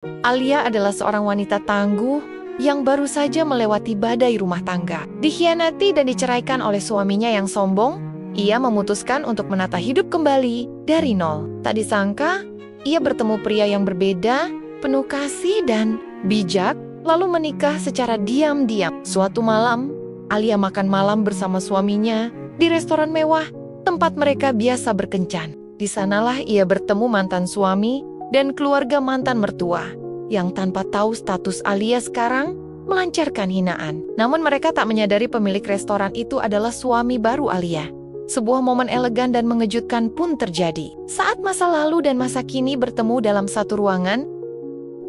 Alia adalah seorang wanita tangguh yang baru saja melewati badai rumah tangga. Dikhianati dan diceraikan oleh suaminya yang sombong, ia memutuskan untuk menata hidup kembali dari nol. Tak disangka, ia bertemu pria yang berbeda, penuh kasih dan bijak, lalu menikah secara diam-diam. Suatu malam, Alia makan malam bersama suaminya di restoran mewah, tempat mereka biasa berkencan. Di sanalah ia bertemu mantan suami dan keluarga mantan mertua, yang tanpa tahu status Alia sekarang melancarkan hinaan. Namun mereka tak menyadari pemilik restoran itu adalah suami baru Alia. Sebuah momen elegan dan mengejutkan pun terjadi. Saat masa lalu dan masa kini bertemu dalam satu ruangan,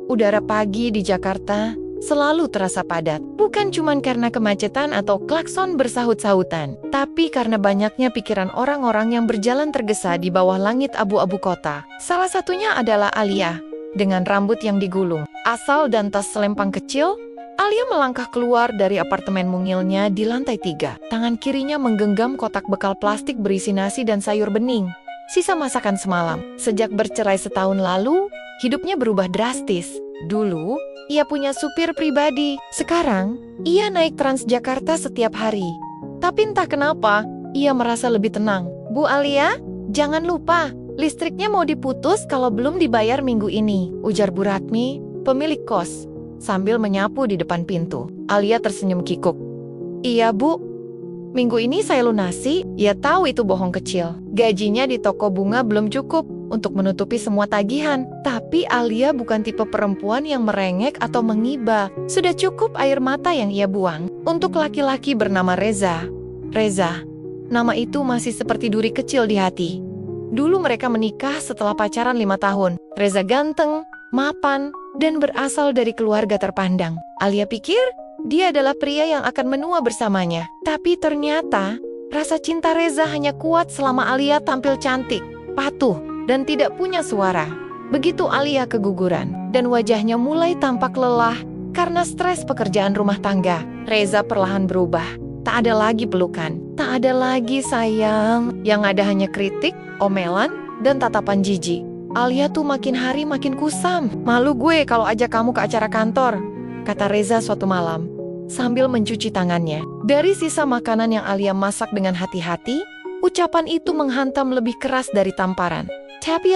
udara pagi di Jakarta selalu terasa padat. Bukan cuma karena kemacetan atau klakson bersahut-sahutan, tapi karena banyaknya pikiran orang-orang yang berjalan tergesa di bawah langit abu-abu kota. Salah satunya adalah Alia, dengan rambut yang digulung, asal dan tas selempang kecil. Alia melangkah keluar dari apartemen mungilnya di lantai 3. Tangan kirinya menggenggam kotak bekal plastik berisi nasi dan sayur bening, sisa masakan semalam. Sejak bercerai setahun lalu, hidupnya berubah drastis. Dulu, ia punya supir pribadi. Sekarang, ia naik Transjakarta setiap hari. Tapi entah kenapa, ia merasa lebih tenang. "Bu Alia, jangan lupa, listriknya mau diputus kalau belum dibayar minggu ini," ujar Bu Ratmi, pemilik kos, sambil menyapu di depan pintu. Alia tersenyum kikuk. "Iya, Bu. Minggu ini saya lunasi." Ia tahu itu bohong kecil. Gajinya di toko bunga belum cukup untuk menutupi semua tagihan. Tapi Alia bukan tipe perempuan yang merengek atau mengiba. Sudah cukup air mata yang ia buang. Untuk laki-laki bernama Reza. Reza, nama itu masih seperti duri kecil di hati. Dulu mereka menikah setelah pacaran 5 tahun. Reza ganteng, mapan, dan berasal dari keluarga terpandang. Alia pikir dia adalah pria yang akan menua bersamanya. Tapi ternyata, rasa cinta Reza hanya kuat selama Alia tampil cantik, patuh, dan tidak punya suara. Begitu Alia keguguran, dan wajahnya mulai tampak lelah karena stres pekerjaan rumah tangga, Reza perlahan berubah. Tak ada lagi pelukan, tak ada lagi sayang. Yang ada hanya kritik, omelan, dan tatapan jijik. "Alia tuh makin hari makin kusam. Malu gue kalau ajak kamu ke acara kantor," kata Reza suatu malam, sambil mencuci tangannya. Dari sisa makanan yang Alia masak dengan hati-hati, ucapan itu menghantam lebih keras dari tamparan. Tapi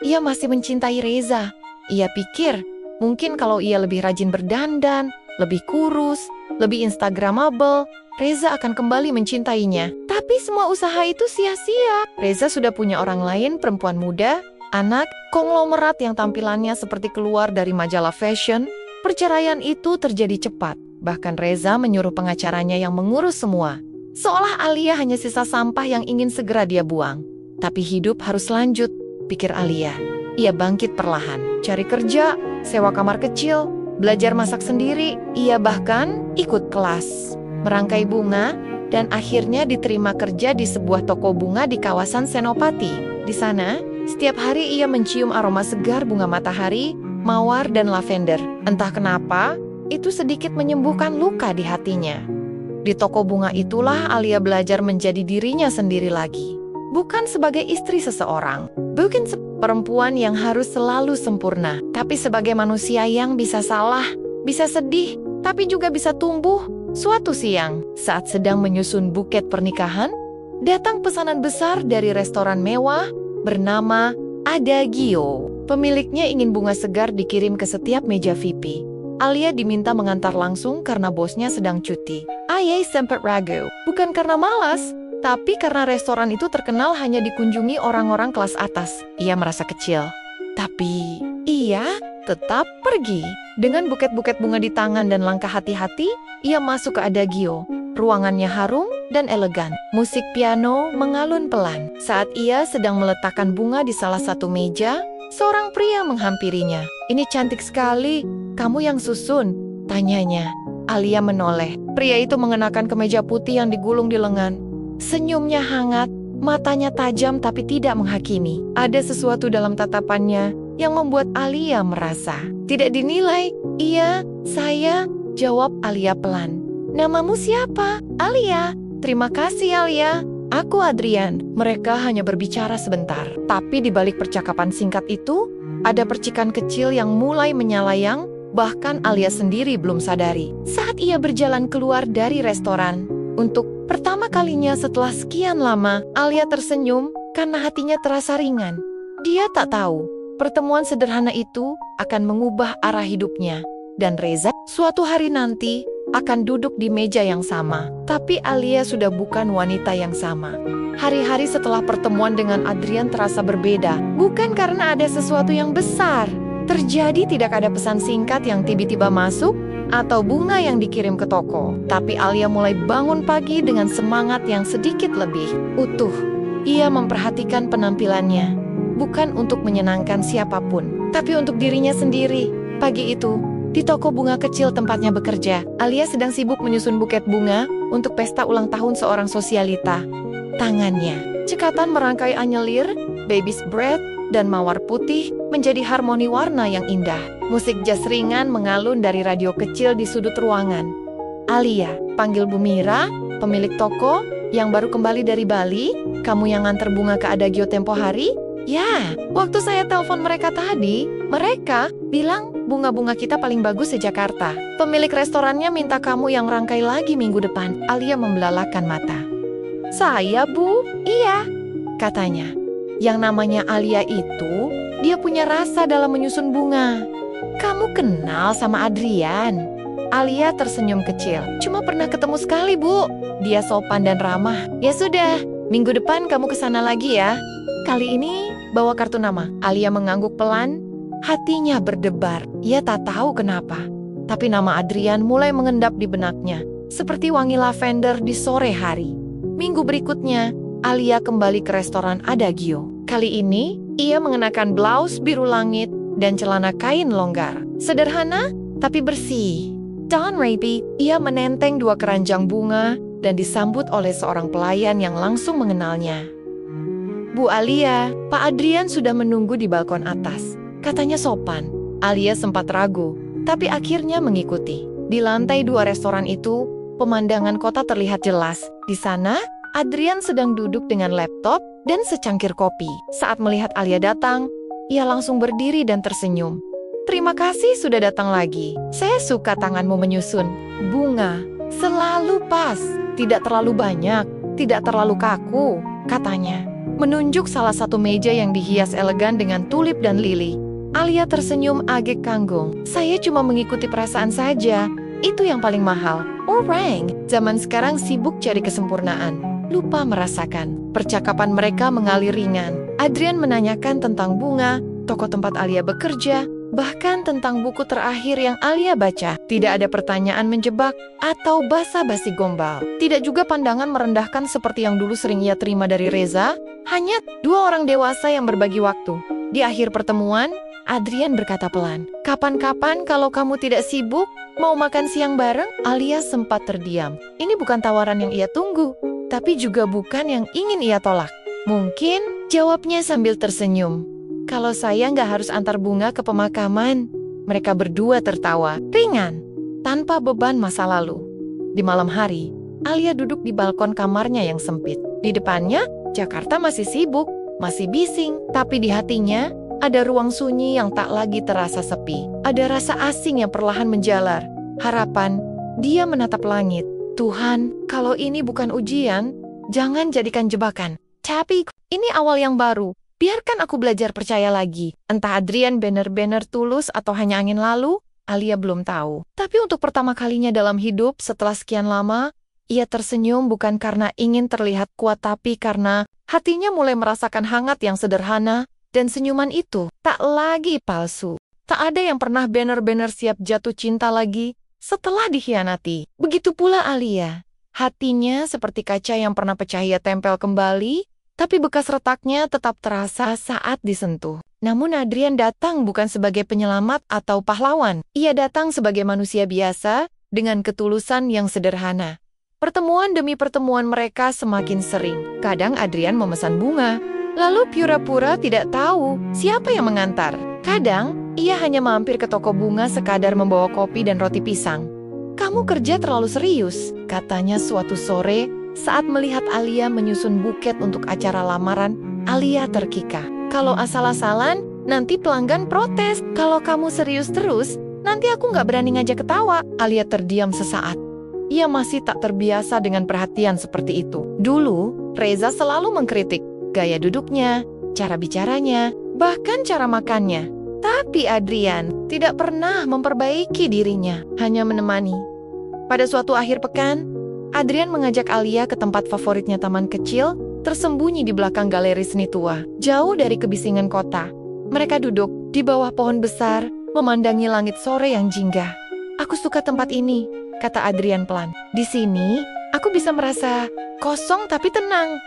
ia masih mencintai Reza. Ia pikir, mungkin kalau ia lebih rajin berdandan, lebih kurus, lebih instagramable, Reza akan kembali mencintainya. Tapi semua usaha itu sia-sia. Reza sudah punya orang lain, perempuan muda, anak, konglomerat yang tampilannya seperti keluar dari majalah fashion. Perceraian itu terjadi cepat. Bahkan Reza menyuruh pengacaranya yang mengurus semua. Seolah Alia hanya sisa sampah yang ingin segera dia buang. Tapi hidup harus lanjut, pikir Alia. Ia bangkit perlahan, cari kerja, sewa kamar kecil, belajar masak sendiri. Ia bahkan ikut kelas merangkai bunga, dan akhirnya diterima kerja di sebuah toko bunga di kawasan Senopati. Di sana, setiap hari ia mencium aroma segar bunga matahari, mawar, dan lavender. Entah kenapa, itu sedikit menyembuhkan luka di hatinya. Di toko bunga itulah Alia belajar menjadi dirinya sendiri lagi. Bukan sebagai istri seseorang, bukan perempuan yang harus selalu sempurna, tapi sebagai manusia yang bisa salah, bisa sedih, tapi juga bisa tumbuh. Suatu siang, saat sedang menyusun buket pernikahan, datang pesanan besar dari restoran mewah bernama Adagio. Pemiliknya ingin bunga segar dikirim ke setiap meja VIP. Alia diminta mengantar langsung karena bosnya sedang cuti. Ayah sempat ragu, bukan karena malas, tapi karena restoran itu terkenal hanya dikunjungi orang-orang kelas atas. Ia merasa kecil. Tapi ia tetap pergi. Dengan buket-buket bunga di tangan dan langkah hati-hati, ia masuk ke Adagio. Ruangannya harum dan elegan. Musik piano mengalun pelan. Saat ia sedang meletakkan bunga di salah satu meja, seorang pria menghampirinya. "Ini cantik sekali. Kamu yang susun?" tanyanya. Alia menoleh. Pria itu mengenakan kemeja putih yang digulung di lengan. Senyumnya hangat, matanya tajam tapi tidak menghakimi. Ada sesuatu dalam tatapannya yang membuat Alia merasa tidak dinilai. "Iya, saya," jawab Alia pelan. "Namamu siapa?" "Alia." "Terima kasih Alia. Aku Adrian." Mereka hanya berbicara sebentar, tapi di balik percakapan singkat itu, Ada percikan kecil yang mulai menyalayang, bahkan Alia sendiri belum sadari. Saat ia berjalan keluar dari restoran, untuk pertama kalinya setelah sekian lama, Alia tersenyum karena hatinya terasa ringan. Dia tak tahu, pertemuan sederhana itu akan mengubah arah hidupnya. Dan Reza, suatu hari nanti, akan duduk di meja yang sama. Tapi Alia sudah bukan wanita yang sama. Hari-hari setelah pertemuan dengan Adrian terasa berbeda. Bukan karena ada sesuatu yang besar. Terjadi tidak ada pesan singkat yang tiba-tiba masuk, atau bunga yang dikirim ke toko. Tapi Alia mulai bangun pagi dengan semangat yang sedikit lebih utuh. Ia memperhatikan penampilannya. Bukan untuk menyenangkan siapapun, tapi untuk dirinya sendiri. Pagi itu, di toko bunga kecil tempatnya bekerja, Alia sedang sibuk menyusun buket bunga untuk pesta ulang tahun seorang sosialita. Tangannya, cekatan merangkai anyelir, baby's breath, dan mawar putih menjadi harmoni warna yang indah. Musik jazz ringan mengalun dari radio kecil di sudut ruangan. Alia, panggil Bu Mira, pemilik toko, yang baru kembali dari Bali. Kamu yang nganter bunga ke Adagio tempo hari? Ya, waktu saya telepon mereka tadi, mereka bilang bunga-bunga kita paling bagus se-Jakarta. Pemilik restorannya minta kamu yang rangkai lagi minggu depan. Alia membelalakan mata. Saya, Bu? Iya, katanya. Yang namanya Alia itu, dia punya rasa dalam menyusun bunga. Kamu kenal sama Adrian? Alia tersenyum kecil. Cuma pernah ketemu sekali, Bu. Dia sopan dan ramah. Ya sudah, minggu depan kamu kesana lagi ya. Kali ini bawa kartu nama. Alia mengangguk pelan, hatinya berdebar. Ia tak tahu kenapa, tapi nama Adrian mulai mengendap di benaknya, seperti wangi lavender di sore hari. Minggu berikutnya, Alia kembali ke restoran Adagio. Kali ini, ia mengenakan blus biru langit dan celana kain longgar. Sederhana, tapi bersih. Don Raby, ia menenteng 2 keranjang bunga dan disambut oleh seorang pelayan yang langsung mengenalnya. Bu Alia, Pak Adrian sudah menunggu di balkon atas. Katanya sopan. Alia sempat ragu, tapi akhirnya mengikuti. Di lantai 2 restoran itu, pemandangan kota terlihat jelas. Di sana, Adrian sedang duduk dengan laptop dan secangkir kopi. Saat melihat Alia datang, ia langsung berdiri dan tersenyum. Terima kasih sudah datang lagi. Saya suka tanganmu menyusun. Bunga, selalu pas. Tidak terlalu banyak, tidak terlalu kaku, katanya. Menunjuk salah satu meja yang dihias elegan dengan tulip dan lili. Alia tersenyum agak kanggung. Saya cuma mengikuti perasaan saja. Itu yang paling mahal. Orang zaman sekarang sibuk cari kesempurnaan, lupa merasakan. Percakapan mereka mengalir ringan. Adrian menanyakan tentang bunga, toko tempat Alia bekerja, bahkan tentang buku terakhir yang Alia baca. Tidak ada pertanyaan menjebak atau basa-basi gombal. Tidak juga pandangan merendahkan seperti yang dulu sering ia terima dari Reza. Hanya 2 orang dewasa yang berbagi waktu. Di akhir pertemuan, Adrian berkata pelan, "Kapan-kapan kalau kamu tidak sibuk, mau makan siang bareng?" Alia sempat terdiam. Ini bukan tawaran yang ia tunggu, tapi juga bukan yang ingin ia tolak. Mungkin, jawabnya sambil tersenyum. Kalau saya nggak harus antar bunga ke pemakaman. Mereka berdua tertawa, ringan, tanpa beban masa lalu. Di malam hari, Alia duduk di balkon kamarnya yang sempit. Di depannya, Jakarta masih sibuk, masih bising. Tapi di hatinya, ada ruang sunyi yang tak lagi terasa sepi. Ada rasa asing yang perlahan menjalar. Harapan, dia menatap langit. Tuhan, kalau ini bukan ujian, jangan jadikan jebakan. Tapi, ini awal yang baru. Biarkan aku belajar percaya lagi. Entah Adrian benar-benar tulus atau hanya angin lalu, Alia belum tahu. Tapi untuk pertama kalinya dalam hidup setelah sekian lama, ia tersenyum bukan karena ingin terlihat kuat, tapi karena hatinya mulai merasakan hangat yang sederhana, dan senyuman itu tak lagi palsu. Tak ada yang pernah benar-benar siap jatuh cinta lagi setelah dikhianati. Begitu pula Alia. Hatinya seperti kaca yang pernah pecah ia tempel kembali, tapi bekas retaknya tetap terasa saat disentuh. Namun Adrian datang bukan sebagai penyelamat atau pahlawan. Ia datang sebagai manusia biasa dengan ketulusan yang sederhana. Pertemuan demi pertemuan mereka semakin sering. Kadang Adrian memesan bunga, lalu pura-pura tidak tahu siapa yang mengantar. Kadang, ia hanya mampir ke toko bunga sekadar membawa kopi dan roti pisang. "Kamu kerja terlalu serius," katanya suatu sore. Saat melihat Alia menyusun buket untuk acara lamaran, Alia terkikah. Kalau asal-asalan, Nanti pelanggan protes. Kalau kamu serius terus, nanti aku nggak berani ngajak ketawa. Alia terdiam sesaat. Ia masih tak terbiasa dengan perhatian seperti itu. Dulu, Reza selalu mengkritik gaya duduknya, cara bicaranya, bahkan cara makannya. Tapi Adrian tidak pernah memperbaiki dirinya, hanya menemani. Pada suatu akhir pekan, Adrian mengajak Alia ke tempat favoritnya, taman kecil, tersembunyi di belakang galeri seni tua, jauh dari kebisingan kota. Mereka duduk di bawah pohon besar, memandangi langit sore yang jingga. "Aku suka tempat ini," kata Adrian pelan. "Di sini, aku bisa merasa kosong tapi tenang."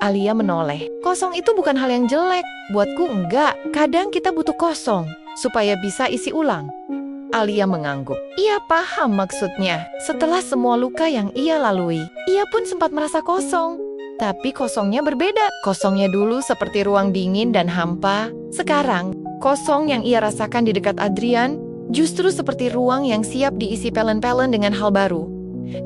Alia menoleh. "Kosong itu bukan hal yang jelek. Buatku enggak. Kadang kita butuh kosong supaya bisa isi ulang." Alia mengangguk. Ia paham maksudnya. Setelah semua luka yang ia lalui, ia pun sempat merasa kosong. Tapi kosongnya berbeda. Kosongnya dulu seperti ruang dingin dan hampa. Sekarang, kosong yang ia rasakan di dekat Adrian justru seperti ruang yang siap diisi pelen-pelen dengan hal baru.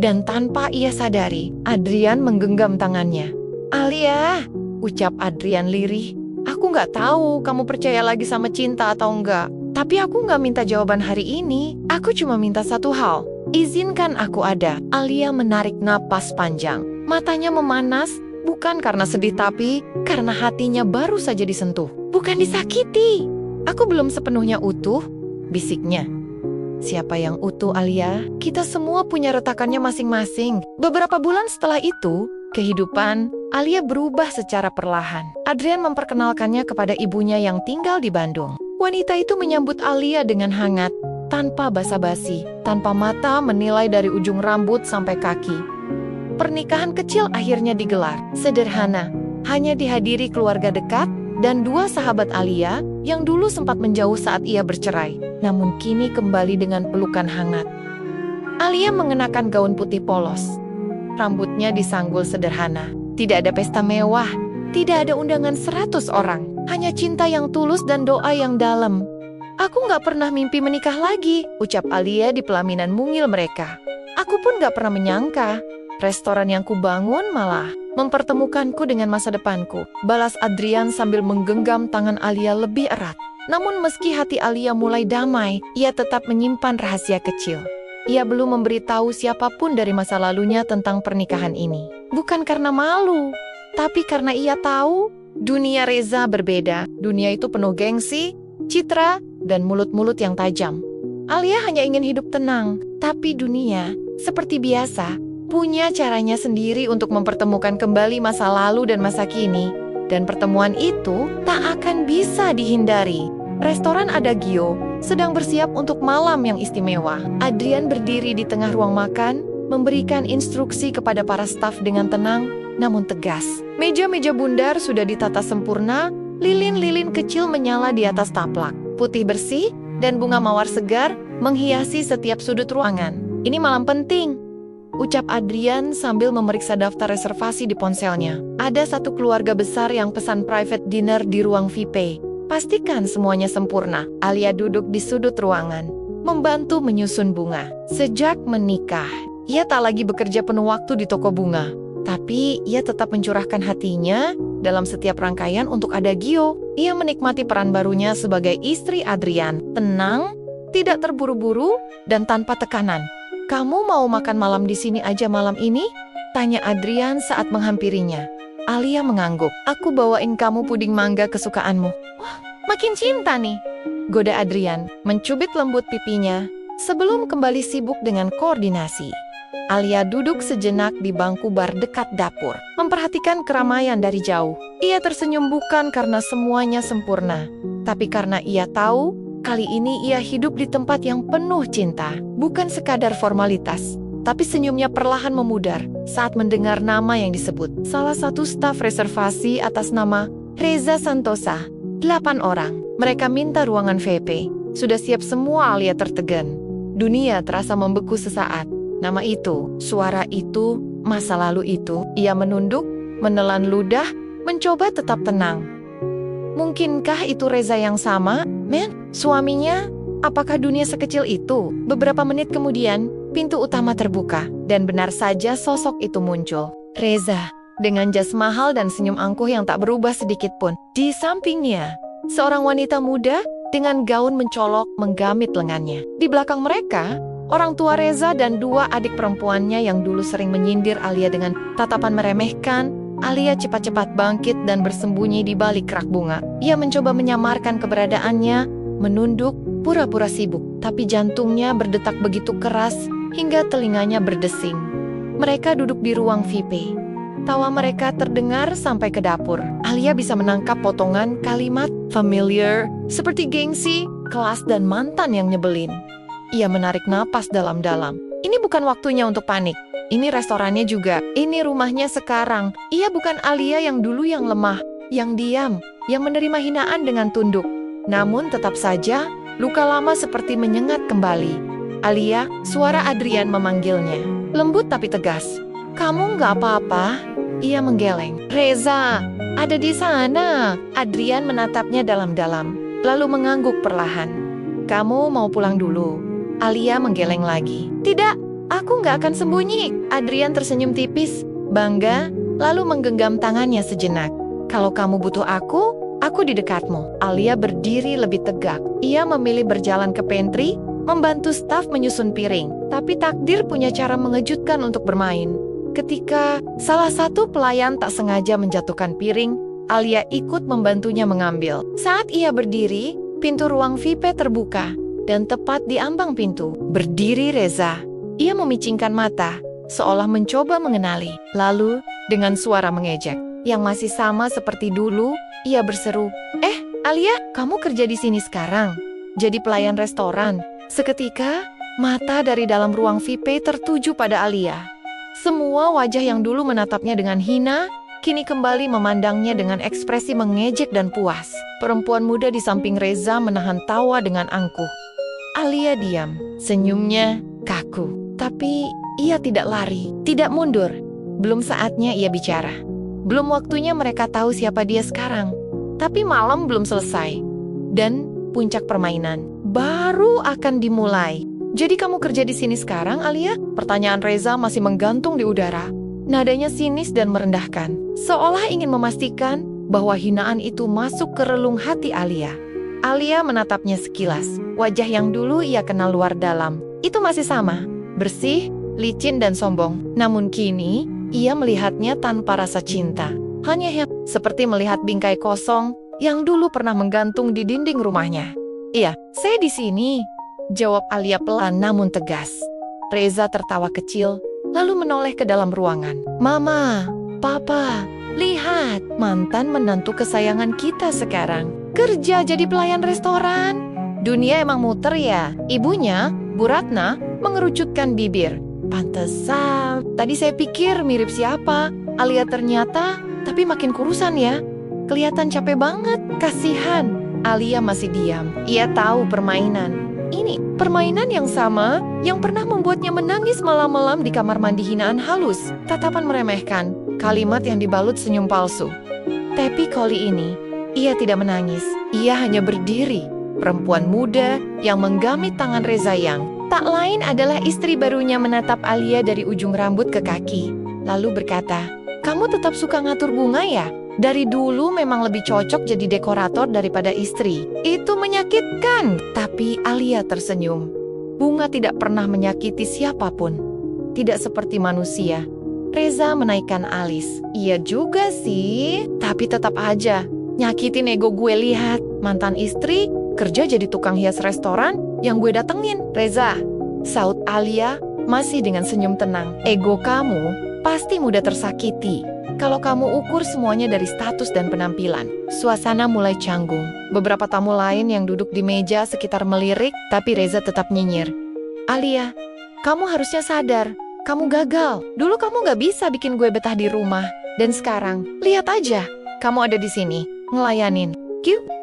Dan tanpa ia sadari, Adrian menggenggam tangannya. "Alia," ucap Adrian lirih, "aku nggak tahu kamu percaya lagi sama cinta atau enggak. Tapi aku nggak minta jawaban hari ini. Aku cuma minta satu hal. Izinkan aku ada." Alia menarik napas panjang. Matanya memanas, bukan karena sedih tapi karena hatinya baru saja disentuh. "Bukan disakiti. Aku belum sepenuhnya utuh," bisiknya. "Siapa yang utuh, Alia? Kita semua punya retakannya masing-masing." Beberapa bulan setelah itu, kehidupan Alia berubah secara perlahan. Adrian memperkenalkannya kepada ibunya yang tinggal di Bandung. Wanita itu menyambut Alia dengan hangat, tanpa basa-basi, tanpa mata menilai dari ujung rambut sampai kaki. Pernikahan kecil akhirnya digelar, sederhana, hanya dihadiri keluarga dekat dan dua sahabat Alia yang dulu sempat menjauh saat ia bercerai, namun kini kembali dengan pelukan hangat. Alia mengenakan gaun putih polos. Rambutnya disanggul sederhana. Tidak ada pesta mewah, tidak ada undangan 100 orang, hanya cinta yang tulus dan doa yang dalam. "Aku nggak pernah mimpi menikah lagi," ucap Alia di pelaminan mungil mereka. "Aku pun nggak pernah menyangka restoran yang kubangun malah mempertemukanku dengan masa depanku," balas Adrian sambil menggenggam tangan Alia lebih erat. Namun meski hati Alia mulai damai, ia tetap menyimpan rahasia kecil. Ia belum memberitahu siapapun dari masa lalunya tentang pernikahan ini. Bukan karena malu, tapi karena ia tahu dunia Reza berbeda. Dunia itu penuh gengsi, citra, dan mulut-mulut yang tajam. Alia hanya ingin hidup tenang, tapi dunia, seperti biasa, punya caranya sendiri untuk mempertemukan kembali masa lalu dan masa kini. Dan pertemuan itu tak akan bisa dihindari. Restoran Adagio sedang bersiap untuk malam yang istimewa. Adrian berdiri di tengah ruang makan, memberikan instruksi kepada para staf dengan tenang namun tegas. Meja-meja bundar sudah ditata sempurna, lilin-lilin kecil menyala di atas taplak. Putih bersih dan bunga mawar segar menghiasi setiap sudut ruangan. "Ini malam penting," ucap Adrian sambil memeriksa daftar reservasi di ponselnya. "Ada satu keluarga besar yang pesan private dinner di ruang VIP. Pastikan semuanya sempurna." Alia duduk di sudut ruangan, membantu menyusun bunga. Sejak menikah, ia tak lagi bekerja penuh waktu di toko bunga. Tapi ia tetap mencurahkan hatinya dalam setiap rangkaian untuk Adagio. Ia menikmati peran barunya sebagai istri Adrian. Tenang, tidak terburu-buru, dan tanpa tekanan. "Kamu mau makan malam di sini aja malam ini?" tanya Adrian saat menghampirinya. Alia mengangguk. "Aku bawain kamu puding mangga kesukaanmu." "Wah, makin cinta nih," goda Adrian, mencubit lembut pipinya sebelum kembali sibuk dengan koordinasi. Alia duduk sejenak di bangku bar dekat dapur, memperhatikan keramaian dari jauh. Ia tersenyum bukan karena semuanya sempurna, tapi karena ia tahu kali ini ia hidup di tempat yang penuh cinta. Bukan sekadar formalitas, tapi senyumnya perlahan memudar saat mendengar nama yang disebut. Salah satu staf reservasi atas nama Reza Santosa. 8 orang. Mereka minta ruangan VIP. Sudah siap semua. Alia tertegan. Dunia terasa membeku sesaat. Nama itu, suara itu, masa lalu itu. Ia menunduk, menelan ludah, mencoba tetap tenang. Mungkinkah itu Reza yang sama? Men, suaminya? Apakah dunia sekecil itu? Beberapa menit kemudian, pintu utama terbuka, dan benar saja sosok itu muncul. Reza, dengan jas mahal dan senyum angkuh yang tak berubah sedikit pun. Di sampingnya, Seorang wanita muda dengan gaun mencolok menggamit lengannya. Di belakang mereka, orang tua Reza dan dua adik perempuannya yang dulu sering menyindir Alia dengan tatapan meremehkan. Alia cepat-cepat bangkit dan bersembunyi di balik rak bunga. Ia mencoba menyamarkan keberadaannya, menunduk, pura-pura sibuk. Tapi jantungnya berdetak begitu keras hingga telinganya berdesing. Mereka duduk di ruang VIP. Tawa mereka terdengar sampai ke dapur. Alia bisa menangkap potongan kalimat familiar seperti gengsi, kelas dan mantan yang nyebelin. Ia menarik napas dalam-dalam. Ini bukan waktunya untuk panik. Ini restorannya juga. Ini rumahnya sekarang. Ia bukan Alia yang dulu yang lemah, yang diam, yang menerima hinaan dengan tunduk. Namun tetap saja, luka lama seperti menyengat kembali. Alia, suara Adrian memanggilnya. Lembut tapi tegas. Kamu nggak apa-apa? Ia menggeleng. Reza, ada di sana. Adrian menatapnya dalam-dalam, lalu mengangguk perlahan. Kamu mau pulang dulu? Alia menggeleng lagi. Tidak. Aku nggak akan sembunyi. Adrian tersenyum tipis, bangga, lalu menggenggam tangannya sejenak. Kalau kamu butuh aku di dekatmu. Alia berdiri lebih tegak. Ia memilih berjalan ke pantry, membantu staf menyusun piring. Tapi takdir punya cara mengejutkan untuk bermain. Ketika salah satu pelayan tak sengaja menjatuhkan piring, Alia ikut membantunya mengambil. Saat ia berdiri, pintu ruang VIP terbuka, dan tepat di ambang pintu berdiri Reza. Ia memicingkan mata, seolah mencoba mengenali. Lalu, dengan suara mengejek, yang masih sama seperti dulu, ia berseru, Alia, kamu kerja di sini sekarang? Jadi pelayan restoran? Seketika, mata dari dalam ruang VIP tertuju pada Alia. Semua wajah yang dulu menatapnya dengan hina, kini kembali memandangnya dengan ekspresi mengejek dan puas. Perempuan muda di samping Reza menahan tawa dengan angkuh. Alia diam, senyumnya kaku. Tapi ia tidak lari, tidak mundur. Belum saatnya ia bicara. Belum waktunya mereka tahu siapa dia sekarang. Tapi malam belum selesai. Dan puncak permainan baru akan dimulai. Jadi kamu kerja di sini sekarang, Alia? Pertanyaan Reza masih menggantung di udara. Nadanya sinis dan merendahkan. Seolah ingin memastikan bahwa hinaan itu masuk ke relung hati Alia. Alia menatapnya sekilas. Wajah yang dulu ia kenal luar dalam. Itu masih sama. Bersih, licin dan sombong. Namun kini, ia melihatnya tanpa rasa cinta. Hanya seperti melihat bingkai kosong yang dulu pernah menggantung di dinding rumahnya. Iya, saya di sini, jawab Alia pelan namun tegas. Reza tertawa kecil, lalu menoleh ke dalam ruangan. Mama, Papa, lihat, mantan menantu kesayangan kita sekarang. Kerja jadi pelayan restoran. Dunia emang muter ya. Ibunya, Bu Ratna, mengerucutkan bibir. Pantesan, tadi saya pikir mirip siapa. Alia ternyata, tapi makin kurusan ya. Kelihatan capek banget, kasihan. Alia masih diam. Ia tahu permainan. Ini permainan yang sama yang pernah membuatnya menangis malam-malam di kamar mandi hinaan halus. Tatapan meremehkan, kalimat yang dibalut senyum palsu. Tapi kali ini, ia tidak menangis. Ia hanya berdiri. Perempuan muda yang menggamit tangan Reza yang tak lain adalah istri barunya menatap Alia dari ujung rambut ke kaki. Lalu berkata, kamu tetap suka ngatur bunga ya? Dari dulu memang lebih cocok jadi dekorator daripada istri. Itu menyakitkan. Tapi Alia tersenyum. Bunga tidak pernah menyakiti siapapun. Tidak seperti manusia. Reza menaikkan alis. Iya juga sih. Tapi tetap aja. Nyakitin ego gue lihat. Mantan istri kerja jadi tukang hias restoran yang gue datengin. Reza, saut Alia masih dengan senyum tenang. Ego kamu pasti mudah tersakiti kalau kamu ukur semuanya dari status dan penampilan. Suasana mulai canggung. Beberapa tamu lain yang duduk di meja sekitar melirik, tapi Reza tetap nyinyir. Alia, kamu harusnya sadar. Kamu gagal. Dulu kamu gak bisa bikin gue betah di rumah. Dan sekarang, lihat aja. Kamu ada di sini, ngelayanin.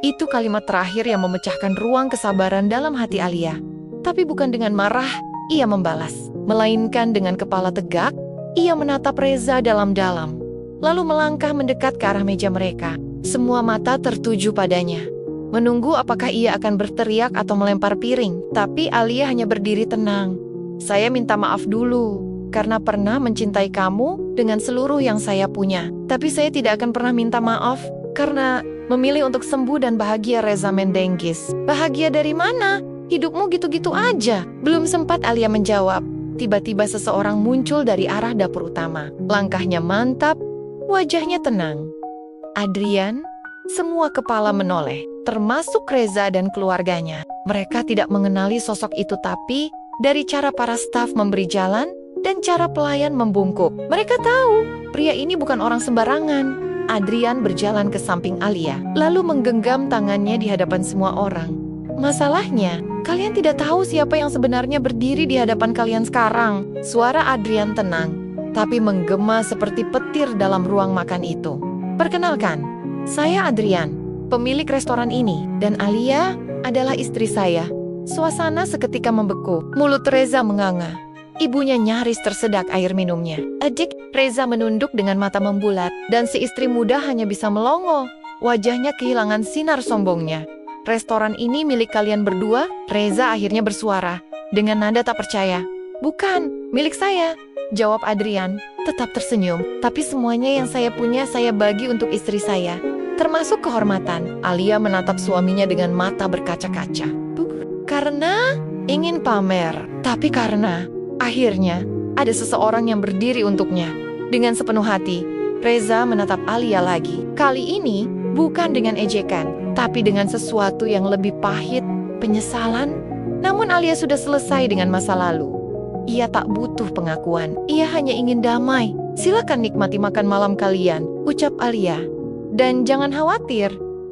Itu kalimat terakhir yang memecahkan ruang kesabaran dalam hati Alia. Tapi bukan dengan marah, ia membalas. Melainkan dengan kepala tegak, ia menatap Reza dalam-dalam. Lalu melangkah mendekat ke arah meja mereka. Semua mata tertuju padanya. Menunggu apakah ia akan berteriak atau melempar piring. Tapi Alia hanya berdiri tenang. Saya minta maaf dulu, karena pernah mencintai kamu dengan seluruh yang saya punya. Tapi saya tidak akan pernah minta maaf, karena memilih untuk sembuh dan bahagia. Reza mendenggis. Bahagia dari mana? Hidupmu gitu-gitu aja. Belum sempat Alia menjawab. Tiba-tiba seseorang muncul dari arah dapur utama. Langkahnya mantap, wajahnya tenang. Adrian, semua kepala menoleh, termasuk Reza dan keluarganya. Mereka tidak mengenali sosok itu, tapi dari cara para staf memberi jalan dan cara pelayan membungkuk, mereka tahu pria ini bukan orang sembarangan. Adrian berjalan ke samping Alia, lalu menggenggam tangannya di hadapan semua orang. Masalahnya, kalian tidak tahu siapa yang sebenarnya berdiri di hadapan kalian sekarang. Suara Adrian tenang, tapi menggema seperti petir dalam ruang makan itu. Perkenalkan, saya Adrian, pemilik restoran ini, dan Alia adalah istri saya. Suasana seketika membeku, mulut Reza menganga. Ibunya nyaris tersedak air minumnya. Adik, Reza menunduk dengan mata membulat, dan si istri muda hanya bisa melongo. Wajahnya kehilangan sinar sombongnya. Restoran ini milik kalian berdua? Reza akhirnya bersuara, dengan nada tak percaya. Bukan, milik saya, jawab Adrian, tetap tersenyum. Tapi semuanya yang saya punya saya bagi untuk istri saya, termasuk kehormatan. Alia menatap suaminya dengan mata berkaca-kaca. Karena ingin pamer, tapi karena akhirnya ada seseorang yang berdiri untuknya. Dengan sepenuh hati, Reza menatap Alia lagi. Kali ini bukan dengan ejekan, tapi dengan sesuatu yang lebih pahit, penyesalan. Namun Alia sudah selesai dengan masa lalu. Ia tak butuh pengakuan, ia hanya ingin damai. Silakan nikmati makan malam kalian, ucap Alia. Dan jangan khawatir,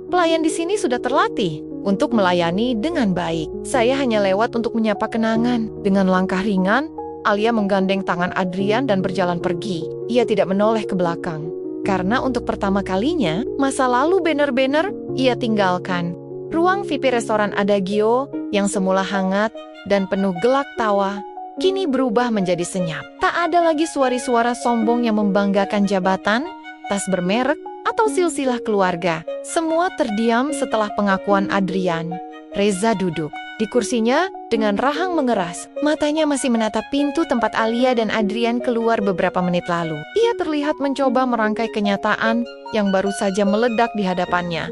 pelayan di sini sudah terlatih untuk melayani dengan baik. Saya hanya lewat untuk menyapa kenangan. Dengan langkah ringan, Alia menggandeng tangan Adrian dan berjalan pergi. Ia tidak menoleh ke belakang. Karena untuk pertama kalinya, masa lalu benar-benar ia tinggalkan. Ruang VIP restoran Adagio yang semula hangat dan penuh gelak tawa, kini berubah menjadi senyap. Tak ada lagi suara-suara sombong yang membanggakan jabatan, tas bermerek, atau silsilah keluarga. Semua terdiam setelah pengakuan Adrian. Reza duduk di kursinya dengan rahang mengeras. Matanya masih menatap pintu tempat Alia dan Adrian keluar beberapa menit lalu. Ia terlihat mencoba merangkai kenyataan yang baru saja meledak di hadapannya.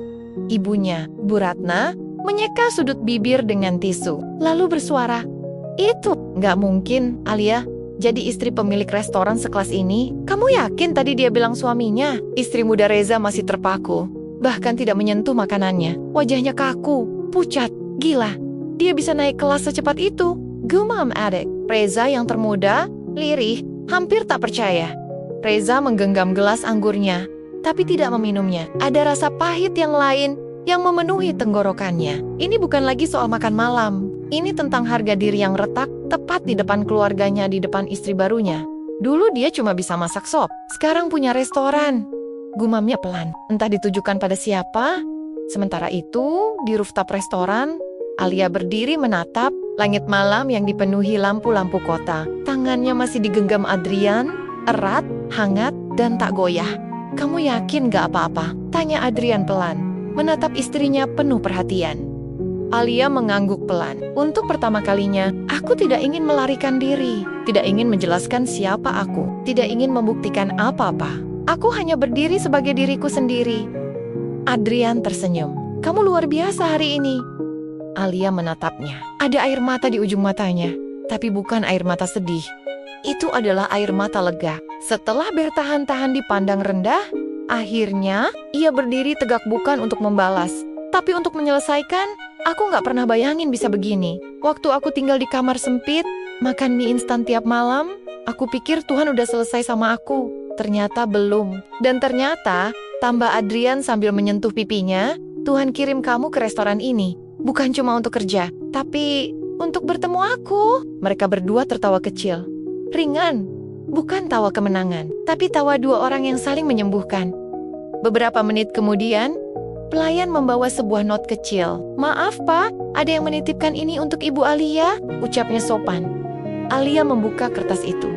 Ibunya, Bu Ratna, menyeka sudut bibir dengan tisu, lalu bersuara, "Itu nggak mungkin, Alia. Jadi istri pemilik restoran sekelas ini, kamu yakin tadi dia bilang suaminya?" Istri muda Reza masih terpaku, bahkan tidak menyentuh makanannya. Wajahnya kaku, pucat, gila. Dia bisa naik kelas secepat itu. Gumam adik. Reza yang termuda, lirih, hampir tak percaya. Reza menggenggam gelas anggurnya, tapi tidak meminumnya. Ada rasa pahit yang lain yang memenuhi tenggorokannya. Ini bukan lagi soal makan malam. Ini tentang harga diri yang retak, tepat di depan keluarganya, di depan istri barunya. Dulu dia cuma bisa masak sop, sekarang punya restoran. Gumamnya pelan, entah ditujukan pada siapa. Sementara itu, di rooftop restoran, Alia berdiri menatap langit malam yang dipenuhi lampu-lampu kota. Tangannya masih digenggam Adrian, erat, hangat, dan tak goyah. "Kamu yakin gak apa-apa?" tanya Adrian pelan, menatap istrinya penuh perhatian. Alia mengangguk pelan. Untuk pertama kalinya, aku tidak ingin melarikan diri, tidak ingin menjelaskan siapa aku, tidak ingin membuktikan apa-apa. Aku hanya berdiri sebagai diriku sendiri. Adrian tersenyum. "Kamu luar biasa hari ini." Alia menatapnya. Ada air mata di ujung matanya, tapi bukan air mata sedih. Itu adalah air mata lega. Setelah bertahan-tahan dipandang rendah, akhirnya ia berdiri tegak, bukan untuk membalas, tapi untuk menyelesaikan. "Aku gak pernah bayangin bisa begini. Waktu aku tinggal di kamar sempit, makan mie instan tiap malam, aku pikir Tuhan udah selesai sama aku. Ternyata belum. Dan ternyata," tambah Adrian sambil menyentuh pipinya, "Tuhan kirim kamu ke restoran ini. Bukan cuma untuk kerja, tapi untuk bertemu aku." Mereka berdua tertawa kecil. Ringan, bukan tawa kemenangan, tapi tawa dua orang yang saling menyembuhkan. Beberapa menit kemudian, pelayan membawa sebuah not kecil. "Maaf Pak, ada yang menitipkan ini untuk Ibu Alia," ucapnya sopan. Alia membuka kertas itu.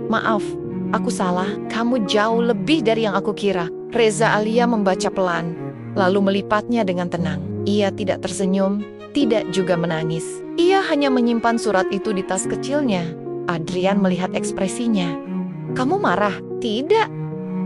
"Maaf, aku salah, kamu jauh lebih dari yang aku kira." Reza Alia membaca pelan, lalu melipatnya dengan tenang. Ia tidak tersenyum, tidak juga menangis. Ia hanya menyimpan surat itu di tas kecilnya. Adrian melihat ekspresinya. "Kamu marah?" "Tidak,"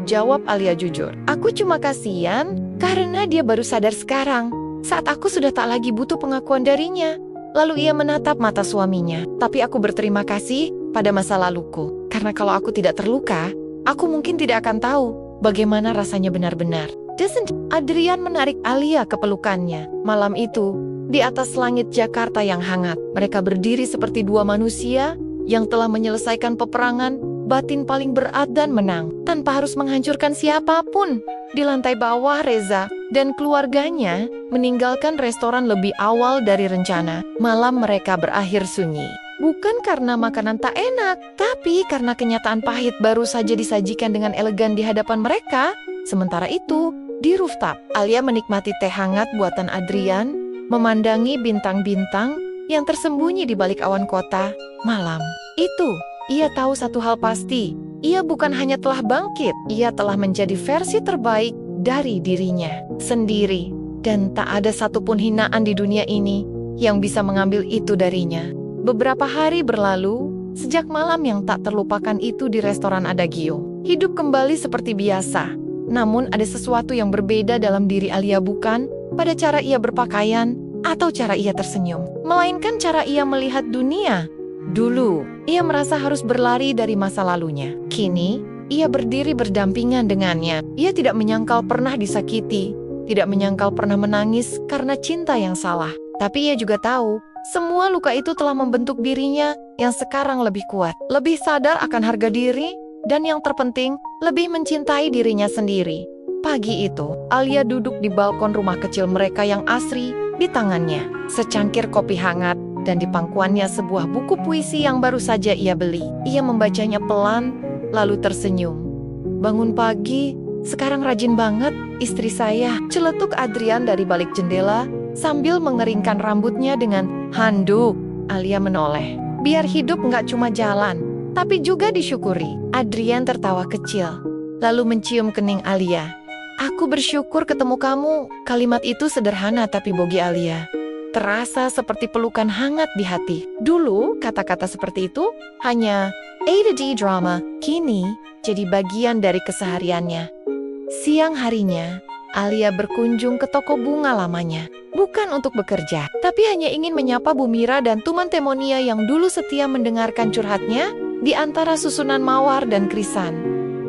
jawab Alia jujur. "Aku cuma kasihan Karena dia baru sadar sekarang, saat aku sudah tak lagi butuh pengakuan darinya. Lalu ia menatap mata suaminya. Tapi aku berterima kasih pada masa laluku. Karena kalau aku tidak terluka, aku mungkin tidak akan tahu bagaimana rasanya benar-benar. Adrian menarik Alia ke pelukannya. Malam itu, di atas langit Jakarta yang hangat, mereka berdiri seperti dua manusia yang telah menyelesaikan peperangan batin paling berat dan menang, tanpa harus menghancurkan siapapun. Di lantai bawah, Reza dan keluarganya meninggalkan restoran lebih awal dari rencana. Malam mereka berakhir sunyi. Bukan karena makanan tak enak, tapi karena kenyataan pahit baru saja disajikan dengan elegan di hadapan mereka. Sementara itu, di rooftop, Alia menikmati teh hangat buatan Adrian, memandangi bintang-bintang yang tersembunyi di balik awan kota. Malam itu, ia tahu satu hal pasti. Ia bukan hanya telah bangkit, ia telah menjadi versi terbaik dari dirinya sendiri. Dan tak ada satupun hinaan di dunia ini yang bisa mengambil itu darinya. Beberapa hari berlalu, sejak malam yang tak terlupakan itu di restoran Adagio. Hidup kembali seperti biasa. Namun ada sesuatu yang berbeda dalam diri Alia, bukan pada cara ia berpakaian atau cara ia tersenyum, melainkan cara ia melihat dunia. Dulu, ia merasa harus berlari dari masa lalunya. Kini, ia berdiri berdampingan dengannya. Ia tidak menyangkal pernah disakiti, tidak menyangkal pernah menangis karena cinta yang salah. Tapi ia juga tahu, semua luka itu telah membentuk dirinya yang sekarang lebih kuat, lebih sadar akan harga diri, dan yang terpenting, lebih mencintai dirinya sendiri. Pagi itu, Alia duduk di balkon rumah kecil mereka yang asri, di tangannya secangkir kopi hangat, dan di pangkuannya sebuah buku puisi yang baru saja ia beli. Ia membacanya pelan, lalu tersenyum. Bangun pagi, sekarang rajin banget, istri saya, celetuk Adrian dari balik jendela, sambil mengeringkan rambutnya dengan handuk. Alia menoleh. Biar hidup nggak cuma jalan, tapi juga disyukuri. Adrian tertawa kecil, lalu mencium kening Alia. Aku bersyukur ketemu kamu. Kalimat itu sederhana tapi bagi Alia terasa seperti pelukan hangat di hati. Dulu, kata-kata seperti itu hanya A to D drama, kini jadi bagian dari kesehariannya. Siang harinya, Alia berkunjung ke toko bunga lamanya. Bukan untuk bekerja, tapi hanya ingin menyapa Bu Mira dan Tuman Temonia yang dulu setia mendengarkan curhatnya di antara susunan mawar dan krisan.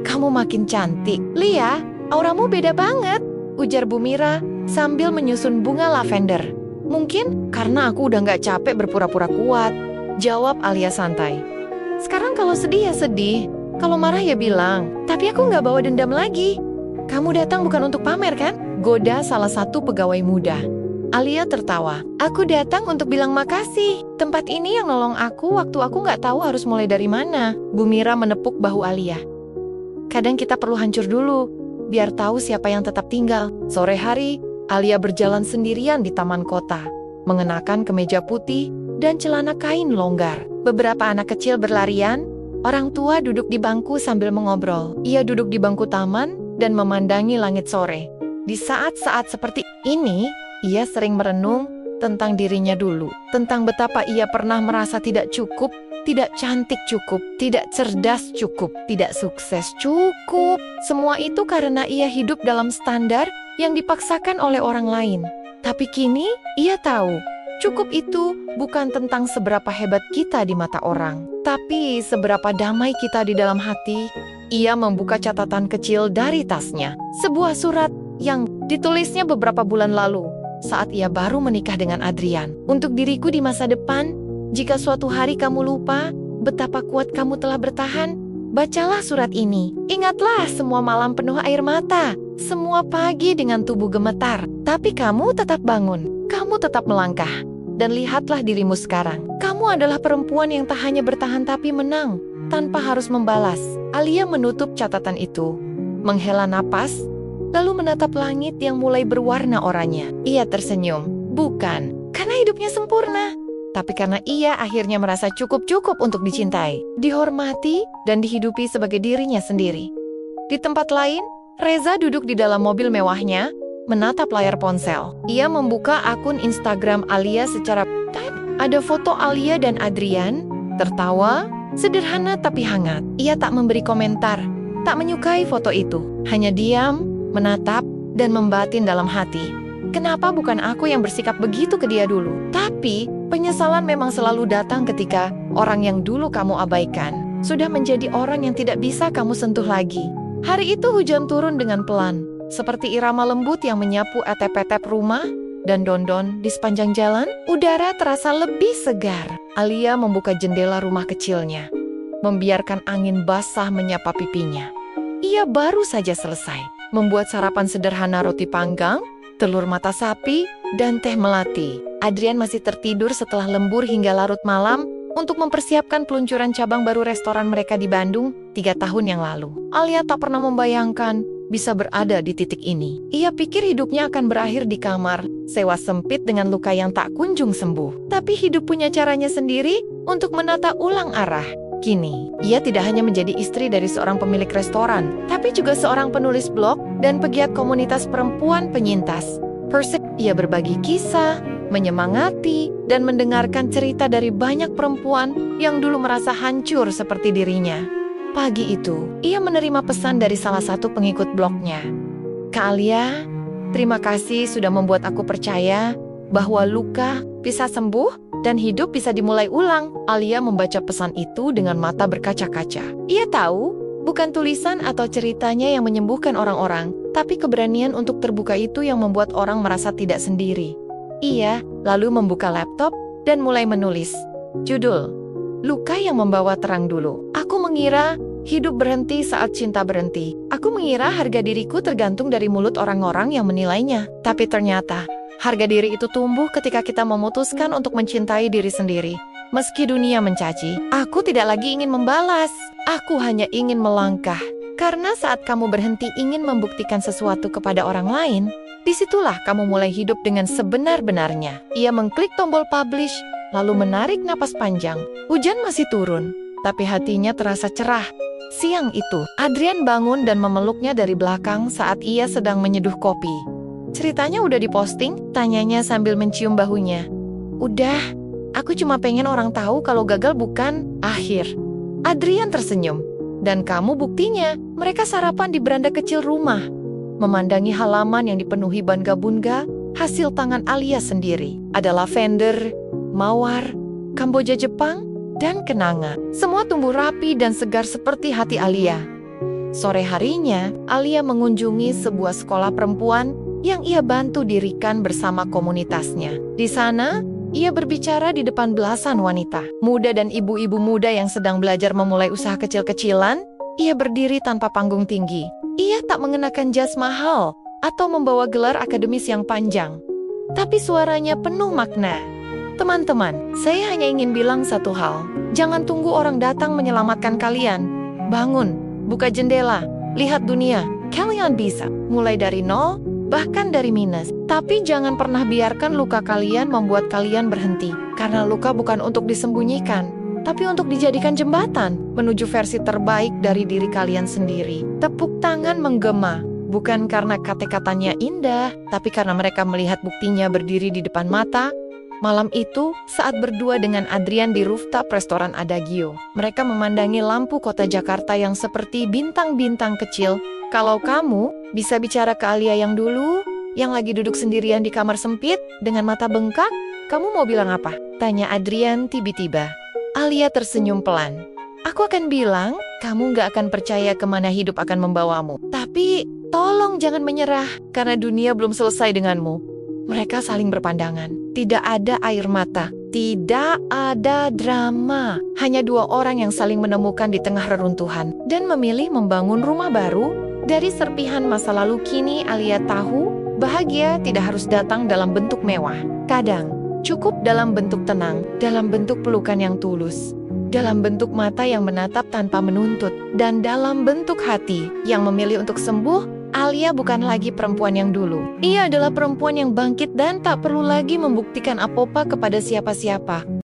Kamu makin cantik, Lia, auramu beda banget, ujar Bu Mira sambil menyusun bunga lavender. Mungkin karena aku udah gak capek berpura-pura kuat, jawab Alia santai. Sekarang kalau sedih ya sedih, kalau marah ya bilang, tapi aku gak bawa dendam lagi. Kamu datang bukan untuk pamer kan? Goda salah satu pegawai muda. Alia tertawa. Aku datang untuk bilang makasih. Tempat ini yang nolong aku waktu aku gak tahu harus mulai dari mana. Bu Mira menepuk bahu Alia. Kadang kita perlu hancur dulu, biar tahu siapa yang tetap tinggal. Sore hari, Alia berjalan sendirian di taman kota, mengenakan kemeja putih dan celana kain longgar. Beberapa anak kecil berlarian, orang tua duduk di bangku sambil mengobrol. Ia duduk di bangku taman dan memandangi langit sore. Di saat-saat seperti ini, ia sering merenung tentang dirinya dulu, tentang betapa ia pernah merasa tidak cukup, tidak cantik cukup, tidak cerdas cukup, tidak sukses cukup. Semua itu karena ia hidup dalam standar yang dipaksakan oleh orang lain. Tapi kini, ia tahu, cukup itu bukan tentang seberapa hebat kita di mata orang, tapi seberapa damai kita di dalam hati. Ia membuka catatan kecil dari tasnya, sebuah surat yang ditulisnya beberapa bulan lalu, saat ia baru menikah dengan Adrian. Untuk diriku di masa depan, jika suatu hari kamu lupa betapa kuat kamu telah bertahan, bacalah surat ini. Ingatlah semua malam penuh air mata, semua pagi dengan tubuh gemetar. Tapi kamu tetap bangun, kamu tetap melangkah. Dan lihatlah dirimu sekarang. Kamu adalah perempuan yang tak hanya bertahan tapi menang, tanpa harus membalas. Alia menutup catatan itu, menghela napas, lalu menatap langit yang mulai berwarna oranye. Ia tersenyum, bukan karena hidupnya sempurna, tapi karena ia akhirnya merasa cukup-cukup untuk dicintai, dihormati, dan dihidupi sebagai dirinya sendiri. Di tempat lain, Reza duduk di dalam mobil mewahnya, menatap layar ponsel. Ia membuka akun Instagram Alia secara type. Ada foto Alia dan Adrian, tertawa, sederhana tapi hangat. Ia tak memberi komentar, tak menyukai foto itu, hanya diam, menatap, dan membatin dalam hati. Kenapa bukan aku yang bersikap begitu ke dia dulu? Tapi, penyesalan memang selalu datang ketika orang yang dulu kamu abaikan sudah menjadi orang yang tidak bisa kamu sentuh lagi. Hari itu hujan turun dengan pelan, seperti irama lembut yang menyapu etep-etep rumah dan Dondon di sepanjang jalan. Udara terasa lebih segar. Alia membuka jendela rumah kecilnya, membiarkan angin basah menyapa pipinya. Ia baru saja selesai membuat sarapan sederhana, roti panggang, telur mata sapi, dan teh melati. Adrian masih tertidur setelah lembur hingga larut malam untuk mempersiapkan peluncuran cabang baru restoran mereka di Bandung 3 tahun yang lalu. Alia tak pernah membayangkan bisa berada di titik ini. Ia pikir hidupnya akan berakhir di kamar sewa sempit dengan luka yang tak kunjung sembuh. Tapi hidup punya caranya sendiri untuk menata ulang arah. Kini, ia tidak hanya menjadi istri dari seorang pemilik restoran, tapi juga seorang penulis blog dan pegiat komunitas perempuan penyintas. Ia berbagi kisah, menyemangati, dan mendengarkan cerita dari banyak perempuan yang dulu merasa hancur seperti dirinya. Pagi itu, ia menerima pesan dari salah satu pengikut blognya. "Kak Alia, terima kasih sudah membuat aku percaya bahwa luka bisa sembuh dan hidup bisa dimulai ulang." Alia membaca pesan itu dengan mata berkaca-kaca. Ia tahu, bukan tulisan atau ceritanya yang menyembuhkan orang-orang, tapi keberanian untuk terbuka itu yang membuat orang merasa tidak sendiri. Ia lalu membuka laptop dan mulai menulis. Judul, "Luka yang membawa terang dulu. Aku mengira hidup berhenti saat cinta berhenti. Aku mengira harga diriku tergantung dari mulut orang-orang yang menilainya. Tapi ternyata harga diri itu tumbuh ketika kita memutuskan untuk mencintai diri sendiri. Meski dunia mencaci, aku tidak lagi ingin membalas. Aku hanya ingin melangkah. Karena saat kamu berhenti ingin membuktikan sesuatu kepada orang lain, disitulah kamu mulai hidup dengan sebenar-benarnya." Ia mengklik tombol publish, lalu menarik napas panjang. Hujan masih turun, tapi hatinya terasa cerah. Siang itu, Adrian bangun dan memeluknya dari belakang saat ia sedang menyeduh kopi. "Ceritanya udah diposting?" tanyanya sambil mencium bahunya. "Udah, aku cuma pengen orang tahu kalau gagal bukan akhir." Adrian tersenyum. "Dan kamu buktinya." Mereka sarapan di beranda kecil rumah, memandangi halaman yang dipenuhi bunga-bunga, hasil tangan Alia sendiri. Ada lavender, mawar, kamboja Jepang, dan kenanga. Semua tumbuh rapi dan segar seperti hati Alia. Sore harinya, Alia mengunjungi sebuah sekolah perempuan yang ia bantu dirikan bersama komunitasnya. Di sana, ia berbicara di depan belasan wanita muda dan ibu-ibu muda yang sedang belajar memulai usaha kecil-kecilan. Ia berdiri tanpa panggung tinggi. Ia tak mengenakan jas mahal atau membawa gelar akademis yang panjang. Tapi suaranya penuh makna. "Teman-teman, saya hanya ingin bilang satu hal. Jangan tunggu orang datang menyelamatkan kalian. Bangun, buka jendela, lihat dunia. Kalian bisa mulai dari nol, bahkan dari minus. Tapi jangan pernah biarkan luka kalian membuat kalian berhenti. Karena luka bukan untuk disembunyikan, tapi untuk dijadikan jembatan menuju versi terbaik dari diri kalian sendiri." Tepuk tangan menggema, bukan karena kata-katanya indah, tapi karena mereka melihat buktinya berdiri di depan mata. Malam itu, saat berdua dengan Adrian di rooftop restoran Adagio, mereka memandangi lampu kota Jakarta yang seperti bintang-bintang kecil. "Kalau kamu bisa bicara ke Alia yang dulu, yang lagi duduk sendirian di kamar sempit dengan mata bengkak, kamu mau bilang apa?" tanya Adrian tiba-tiba. Alia tersenyum pelan. "Aku akan bilang, kamu gak akan percaya kemana hidup akan membawamu. Tapi, tolong jangan menyerah, karena dunia belum selesai denganmu." Mereka saling berpandangan. Tidak ada air mata, tidak ada drama. Hanya dua orang yang saling menemukan di tengah reruntuhan dan memilih membangun rumah baru dari serpihan masa lalu. Kini Alia tahu, bahagia tidak harus datang dalam bentuk mewah. Kadang, cukup dalam bentuk tenang, dalam bentuk pelukan yang tulus, dalam bentuk mata yang menatap tanpa menuntut, dan dalam bentuk hati yang memilih untuk sembuh. Alia bukan lagi perempuan yang dulu. Ia adalah perempuan yang bangkit dan tak perlu lagi membuktikan apa-apa kepada siapa-siapa.